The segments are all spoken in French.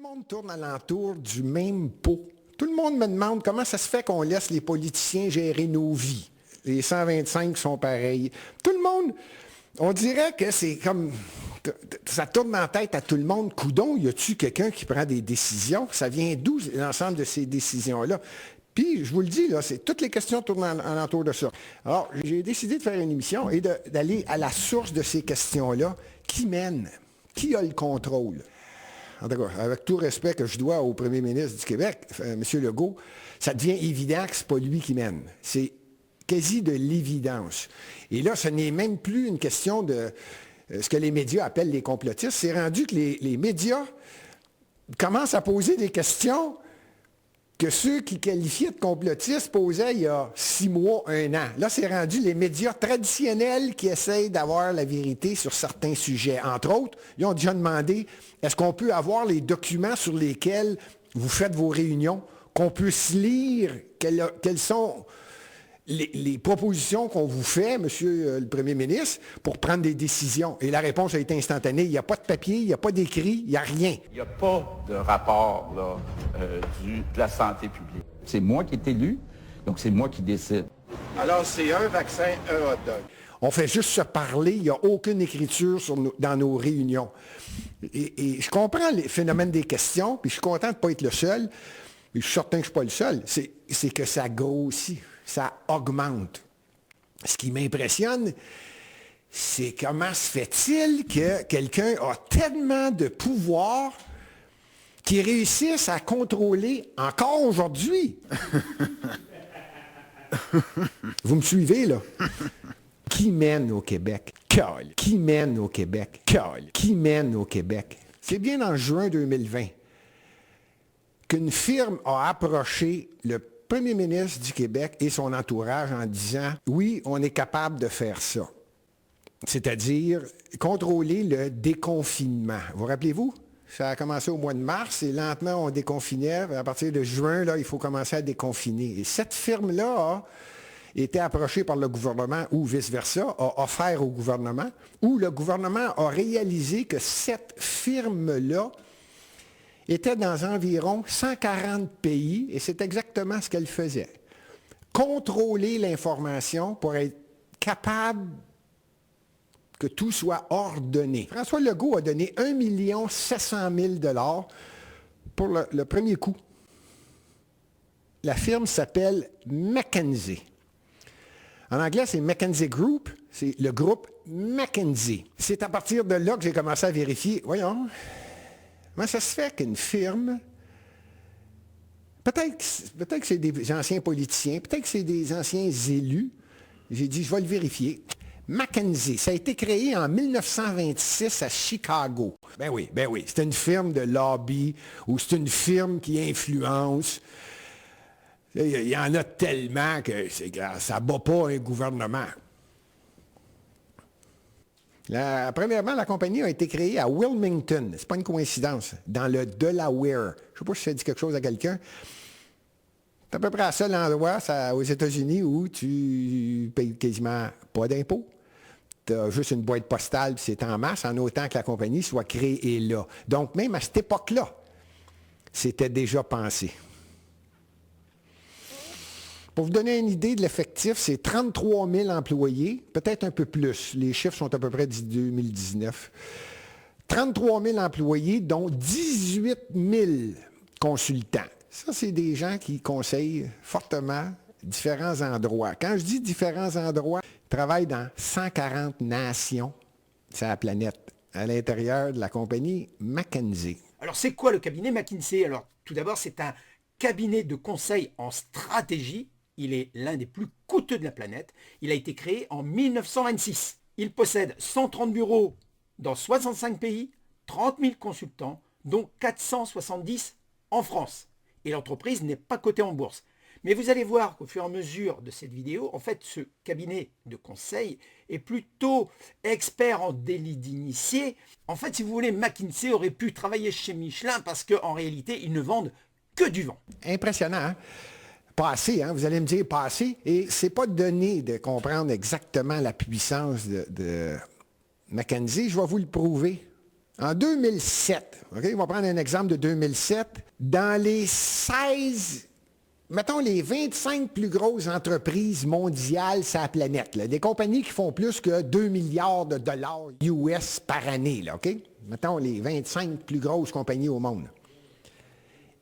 le monde tourne alentour du même pot. Tout le monde me demande comment ça se fait qu'on laisse les politiciens gérer nos vies. Les 125 sont pareils. Tout le monde, on dirait que c'est comme... Ça tourne dans la tête à tout le monde. Coudon, y a-tu quelqu'un qui prend des décisions? Ça vient d'où l'ensemble de ces décisions-là? Puis, je vous le dis, là, toutes les questions tournent alentour de ça. Alors, j'ai décidé de faire une émission et d'aller à la source de ces questions-là. Qui mène? Qui a le contrôle? En tout cas, avec tout respect que je dois au premier ministre du Québec, M. Legault, ça devient évident que ce n'est pas lui qui mène. C'est quasi de l'évidence. Et là, ce n'est même plus une question de ce que les médias appellent les complotistes. C'est rendu que les médias commencent à poser des questions que ceux qui qualifiaient de complotistes posaient il y a 6 mois, 1 an. Là, c'est rendu les médias traditionnels qui essayent d'avoir la vérité sur certains sujets. Entre autres, ils ont déjà demandé, est-ce qu'on peut avoir les documents sur lesquels vous faites vos réunions, qu'on puisse lire quelles sont les propositions qu'on vous fait, Monsieur le Premier ministre, pour prendre des décisions. Et la réponse a été instantanée. Il n'y a pas de papier, il n'y a pas d'écrit, il n'y a rien. Il n'y a pas de rapport là, de la santé publique. C'est moi qui est élu, donc c'est moi qui décide. Alors, c'est un vaccin, un hot dog. On fait juste se parler, il n'y a aucune écriture dans nos réunions. Et je comprends les phénomènes des questions, puis je suis content de ne pas être le seul, mais je suis certain que je ne suis pas le seul. C'est que ça grossit. Ça augmente. Ce qui m'impressionne, c'est comment se fait-il que quelqu'un a tellement de pouvoir qu'il réussisse à contrôler encore aujourd'hui. Vous me suivez, là? Qui mène au Québec? Qui mène au Québec? Qui mène au Québec? C'est bien en juin 2020 qu'une firme a approché le Premier ministre du Québec et son entourage en disant « Oui, on est capable de faire ça. » C'est-à-dire contrôler le déconfinement. Vous rappelez-vous? Ça a commencé au mois de mars et lentement on déconfinait. À partir de juin, là, il faut commencer à déconfiner. Et cette firme-là a été approchée par le gouvernement ou vice-versa, a offert au gouvernement, ou le gouvernement a réalisé que cette firme-là était dans environ 140 pays, et c'est exactement ce qu'elle faisait. Contrôler l'information pour être capable que tout soit ordonné. François Legault a donné 1 700 000 pour le premier coup. La firme s'appelle McKinsey. En anglais, c'est McKinsey Group, c'est le groupe McKinsey. C'est à partir de là que j'ai commencé à vérifier, voyons, comment ça se fait qu'une firme, peut-être que c'est des anciens politiciens, peut-être que c'est des anciens élus, j'ai dit, je vais le vérifier. McKinsey, ça a été créé en 1926 à Chicago. Ben oui, c'est une firme de lobby ou c'est une firme qui influence. Il y en a tellement que ça ne bat pas un gouvernement. Premièrement, la compagnie a été créée à Wilmington. Ce n'est pas une coïncidence. Dans le Delaware. Je ne sais pas si ça dit quelque chose à quelqu'un. C'est à peu près à seul endroit aux États-Unis où tu payes quasiment pas d'impôts. Tu as juste une boîte postale, puis c'est en masse, en autant que la compagnie soit créée là. Donc, même à cette époque-là, c'était déjà pensé. Pour vous donner une idée de l'effectif, c'est 33 000 employés, peut-être un peu plus. Les chiffres sont à peu près de 2019. 33 000 employés, dont 18 000 consultants. Ça, c'est des gens qui conseillent fortement différents endroits. Quand je dis différents endroits, ils travaillent dans 140 nations sur la planète, à l'intérieur de la compagnie McKinsey. Alors, c'est quoi le cabinet McKinsey? Alors, tout d'abord, c'est un cabinet de conseil en stratégie. Il est l'un des plus coûteux de la planète. Il a été créé en 1926. Il possède 130 bureaux dans 65 pays, 30 000 consultants, dont 470 en France. Et l'entreprise n'est pas cotée en bourse. Mais vous allez voir qu'au fur et à mesure de cette vidéo, en fait, ce cabinet de conseil est plutôt expert en délit d'initié. En fait, si vous voulez, McKinsey aurait pu travailler chez Michelin parce qu'en réalité, ils ne vendent que du vent. Impressionnant, hein? Pas assez, hein? Vous allez me dire pas assez. Et c'est pas donné de comprendre exactement la puissance de McKinsey. Je vais vous le prouver En 2007, OK, on va prendre un exemple de 2007, dans les 16, mettons les 25 plus grosses entreprises mondiales sur la planète, là, des compagnies qui font plus que 2 milliards de dollars US par année, là, OK? Mettons les 25 plus grosses compagnies au monde.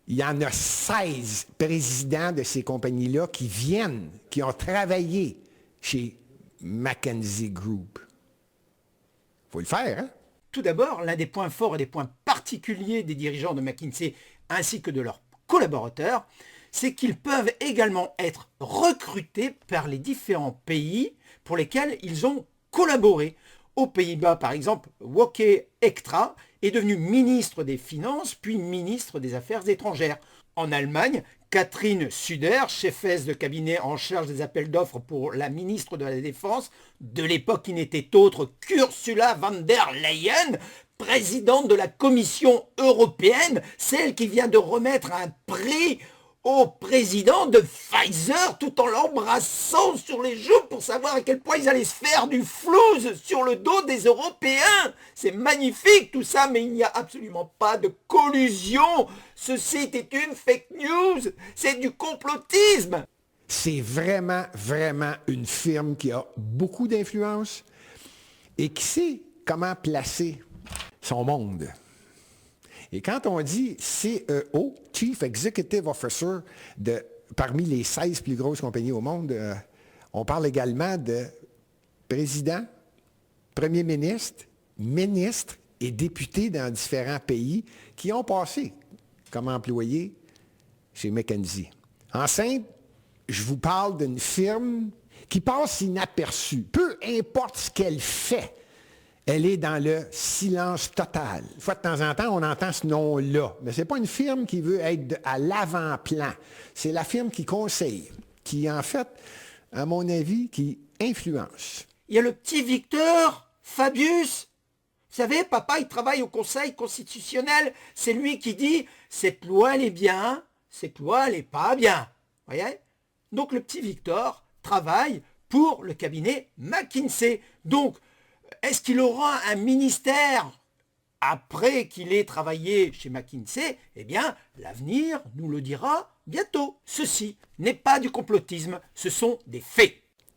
Il y en a 16 présidents de ces compagnies-là qui ont travaillé chez McKinsey Group. Il faut le faire, hein? Tout d'abord, l'un des points forts et des points particuliers des dirigeants de McKinsey ainsi que de leurs collaborateurs, c'est qu'ils peuvent également être recrutés par les différents pays pour lesquels ils ont collaboré. Aux Pays-Bas, par exemple, Wouter Ektra est devenu ministre des Finances, puis ministre des Affaires étrangères. En Allemagne, Catherine Suder, chefesse de cabinet en charge des appels d'offres pour la ministre de la Défense, de l'époque qui n'était autre qu'Ursula von der Leyen, présidente de la Commission européenne, celle qui vient de remettre un prix au président de Pfizer tout en l'embrassant sur les joues pour savoir à quel point ils allaient se faire du flouze sur le dos des Européens. C'est magnifique tout ça, mais il n'y a absolument pas de collusion. Ceci était une fake news, c'est du complotisme. C'est vraiment, vraiment une firme qui a beaucoup d'influence et qui sait comment placer son monde. Et quand on dit CEO, Chief Executive Officer, parmi les 16 plus grosses compagnies au monde, on parle également de président, premier ministre, ministre et députés dans différents pays qui ont passé comme employés chez McKinsey. En simple, je vous parle d'une firme qui passe inaperçue. Peu importe ce qu'elle fait, elle est dans le silence total. Une fois de temps en temps, on entend ce nom-là. Mais ce n'est pas une firme qui veut être à l'avant-plan. C'est la firme qui conseille, qui, en fait, à mon avis, qui influence. Il y a le petit Victor, Fabius. Vous savez, papa, il travaille au Conseil constitutionnel. C'est lui qui dit « cette loi, elle est bien, cette loi, elle n'est pas bien ». Vous voyez ? Donc, le petit Victor travaille pour le cabinet McKinsey. Donc, est-ce qu'il aura un ministère après qu'il ait travaillé chez McKinsey? Eh bien, l'avenir nous le dira bientôt. Ceci n'est pas du complotisme, ce sont des faits.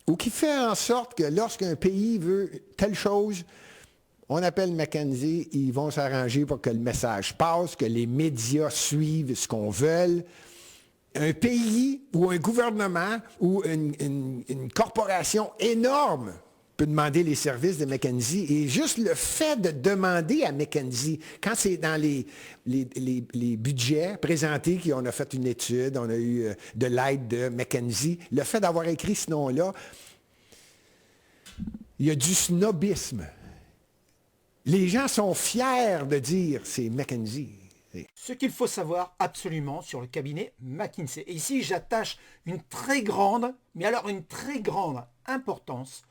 Ou qui fait en sorte que lorsqu'un pays veut telle chose, on appelle McKinsey, ils vont s'arranger pour que le message passe, que les médias suivent ce qu'on veut. Un pays ou un gouvernement ou une corporation énorme peut demander les services de McKinsey. Et juste le fait de demander à McKinsey, quand c'est dans les budgets présentés, qu'on a fait une étude, on a eu de l'aide de McKinsey, le fait d'avoir écrit ce nom-là, il y a du snobisme. Les gens sont fiers de dire c'est McKinsey. Ce qu'il faut savoir absolument sur le cabinet McKinsey. Et ici, j'attache une très grande, mais alors une très grande importance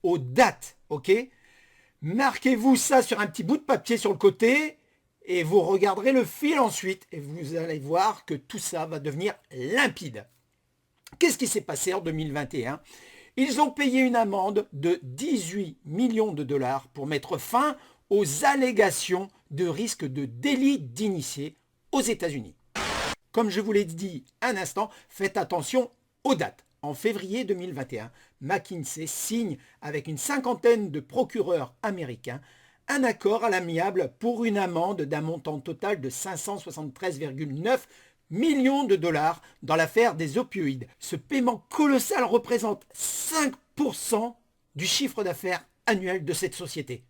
aux dates, ok? Marquez-vous ça sur un petit bout de papier sur le côté et vous regarderez le fil ensuite et vous allez voir que tout ça va devenir limpide. Qu'est-ce qui s'est passé en 2021? Ils ont payé une amende de 18 millions de dollars pour mettre fin aux allégations de risque de délit d'initié aux États-Unis. Comme je vous l'ai dit un instant, faites attention aux dates. En février 2021, McKinsey signe avec une cinquantaine de procureurs américains un accord à l'amiable pour une amende d'un montant total de 573,9 millions de dollars dans l'affaire des opioïdes. Ce paiement colossal représente 5% du chiffre d'affaires annuel de cette société.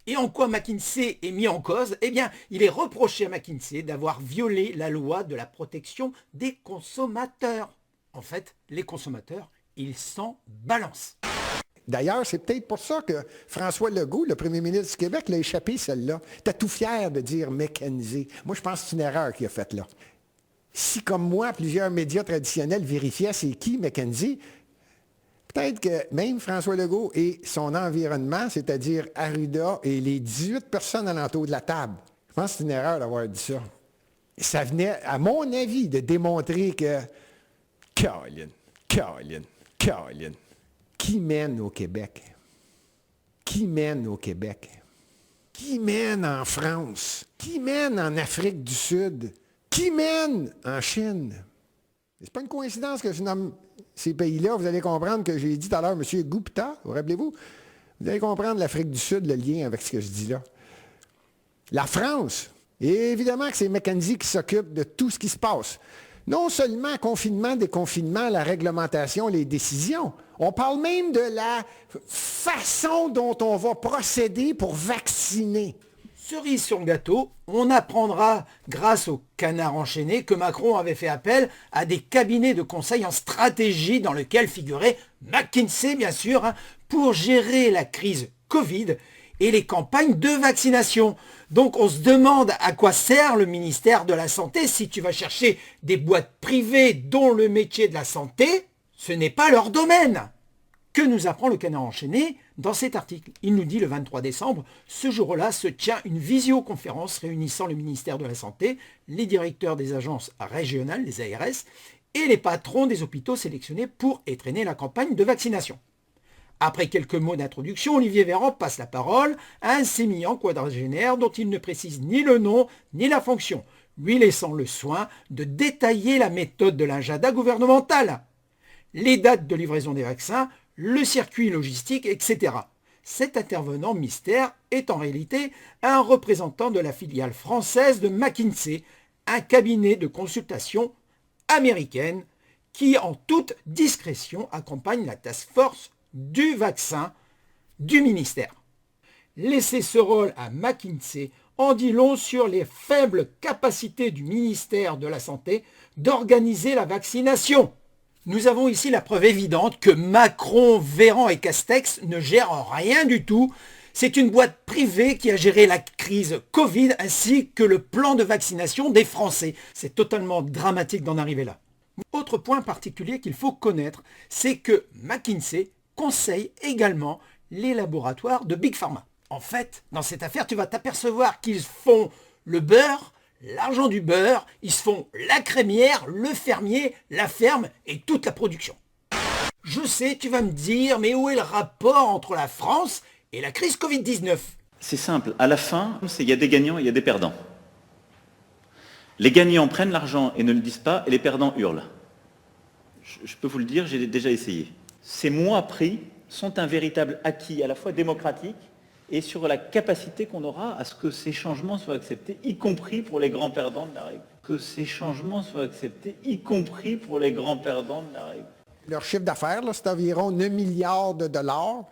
Et en quoi McKinsey est mis en cause? Eh bien, il est reproché à McKinsey d'avoir violé la loi de la protection des consommateurs. En fait, les consommateurs, ils s'en balancent. D'ailleurs, c'est peut-être pour ça que François Legault, le premier ministre du Québec, l'a échappé celle-là. T'es tout fier de dire McKinsey. Moi, je pense que c'est une erreur qu'il a faite là. Si, comme moi, plusieurs médias traditionnels vérifiaient c'est qui McKinsey, peut-être que même François Legault et son environnement, c'est-à-dire Arruda et les 18 personnes alentour de la table, je pense que c'est une erreur d'avoir dit ça. Ça venait, à mon avis, de démontrer que Caroline, qui mène au Québec? Qui mène au Québec? Qui mène en France? Qui mène en Afrique du Sud? Qui mène en Chine? C'est pas une coïncidence que je nomme ces pays-là. Vous allez comprendre que j'ai dit tout à l'heure, M. Gupta, vous rappelez-vous? Vous allez comprendre l'Afrique du Sud, le lien avec ce que je dis là. La France. Et évidemment que c'est McKinsey qui s'occupe de tout ce qui se passe. Non seulement confinement, déconfinement, la réglementation, les décisions. On parle même de la façon dont on va procéder pour vacciner. Cerise sur le gâteau, on apprendra, grâce au canard enchaîné, que Macron avait fait appel à des cabinets de conseil en stratégie dans lesquels figurait McKinsey, bien sûr, pour gérer la crise Covid et les campagnes de vaccination. Donc on se demande à quoi sert le ministère de la Santé si tu vas chercher des boîtes privées dont le métier de la santé, ce n'est pas leur domaine. Que nous apprend le canard enchaîné dans cet article? Il nous dit le 23 décembre, ce jour-là se tient une visioconférence réunissant le ministère de la Santé, les directeurs des agences régionales, les ARS, et les patrons des hôpitaux sélectionnés pour étraîner la campagne de vaccination. Après quelques mots d'introduction, Olivier Véran passe la parole à un sémillant quadragénaire dont il ne précise ni le nom ni la fonction, lui laissant le soin de détailler la méthode de l'agenda gouvernemental, les dates de livraison des vaccins, le circuit logistique, etc. Cet intervenant mystère est en réalité un représentant de la filiale française de McKinsey, un cabinet de consultation américaine qui, en toute discrétion, accompagne la task force du vaccin du ministère. Laisser ce rôle à McKinsey en dit long sur les faibles capacités du ministère de la Santé d'organiser la vaccination. Nous avons ici la preuve évidente que Macron, Véran et Castex ne gèrent rien du tout. C'est une boîte privée qui a géré la crise Covid ainsi que le plan de vaccination des Français. C'est totalement dramatique d'en arriver là. Autre point particulier qu'il faut connaître, c'est que McKinsey conseille également les laboratoires de Big Pharma. En fait, dans cette affaire, tu vas t'apercevoir qu'ils font le beurre, l'argent du beurre, ils se font la crémière, le fermier, la ferme et toute la production. Je sais, tu vas me dire, mais où est le rapport entre la France et la crise Covid-19 ? C'est simple, à la fin, il y a des gagnants et il y a des perdants. Les gagnants prennent l'argent et ne le disent pas, et les perdants hurlent. Je peux vous le dire, j'ai déjà essayé. Ces mots appris sont un véritable acquis à la fois démocratique et sur la capacité qu'on aura à ce que ces changements soient acceptés, y compris pour les grands perdants de la règle. Que ces changements soient acceptés, y compris pour les grands perdants de la règle. Leur chiffre d'affaires, c'est environ 9 milliards de dollars.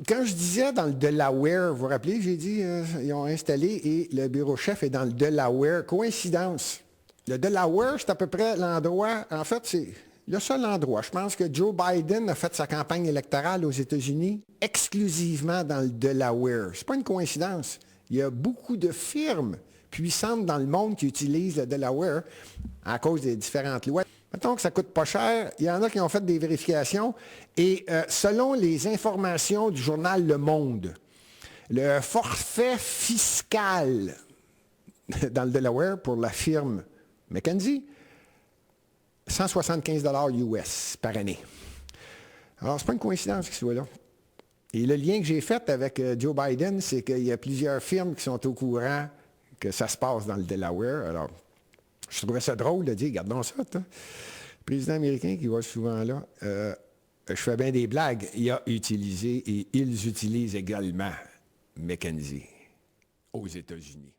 Quand je disais dans le Delaware, vous vous rappelez, j'ai dit, ils ont installé et le bureau chef est dans le Delaware. Coïncidence. Le Delaware, c'est à peu près l'endroit, en fait, c'est le seul endroit. Je pense que Joe Biden a fait sa campagne électorale aux États-Unis exclusivement dans le Delaware. Ce n'est pas une coïncidence. Il y a beaucoup de firmes puissantes dans le monde qui utilisent le Delaware à cause des différentes lois. Mettons que ça ne coûte pas cher. Il y en a qui ont fait des vérifications. Et selon les informations du journal Le Monde, le forfait fiscal dans le Delaware pour la firme McKinsey, 175 $ US par année. Alors, ce n'est pas une coïncidence qu'il soit là. Et le lien que j'ai fait avec Joe Biden, c'est qu'il y a plusieurs firmes qui sont au courant que ça se passe dans le Delaware. Alors, je trouvais ça drôle de dire, regardons ça, le président américain qui va souvent là, je fais bien des blagues, il a utilisé et ils utilisent également McKinsey aux États-Unis.